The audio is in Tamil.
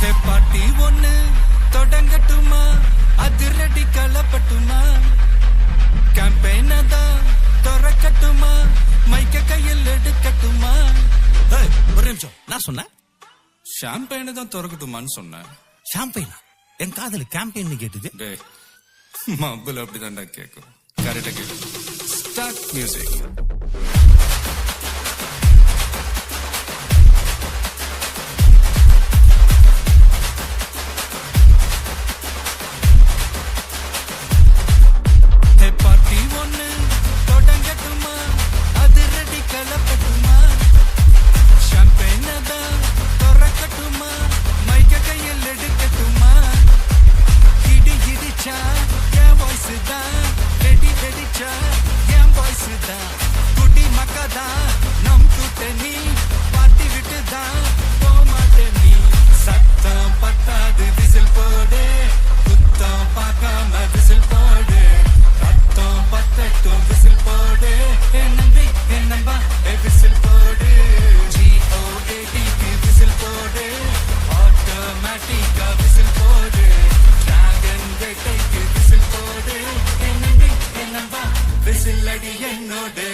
பாட்டி ஒண்ணு தொடங்கட்டுமா, அதிரடி களப்பட்டுமா, கேம்பெயின தான் திறக்கட்டுமா, மைக்க கையில் எடுக்கட்டுமா. ஒரு நிமிஷம், நான் சொன்னேன் ஷாம்பெயின தான் திறக்கட்டுமான்னு சொன்னேன். ஷாம்பெயினா? என் காதல் கேம்பெயின் கேட்டுது. டேய் மబ్బுல அப்படிதான்டா கேட்கும். கரெக்டா கேட்கும். Start music. பார்ட்டி ஒண்ணு தொடங்கட்டுமா, அதிரடி களப்பட்டுமா, ஷாம்பெயின தான் திறக்கட்டுமா, மைக்க கையில் எடுக்கட்டுமா. இடி இடிச்சா என் வாய்ஸ் தான், வெடி வெடிச்சா என் வாய்ஸ் தான், குடி மக்கதான் நம் கூட்டணி, பாட்டி விட்டு தான் போமாட்ட நீ. சத்தம் பத்தாது விசில் போடு, குத்தம் பார்க்காம விசில் போடு, ரத்தம் பத்தட்டும் விசில் போடு, என் நம்பி என் நம்பா விசில் போடு, GOATக்கு விசில் போடு, ஆட்டோமேட்டிக்கா விசில் போடு, டிராகன் வேட்டைக்கு விசில் போடு, என் நம்பி என் நம்பா விசில் அடி என்னோடு.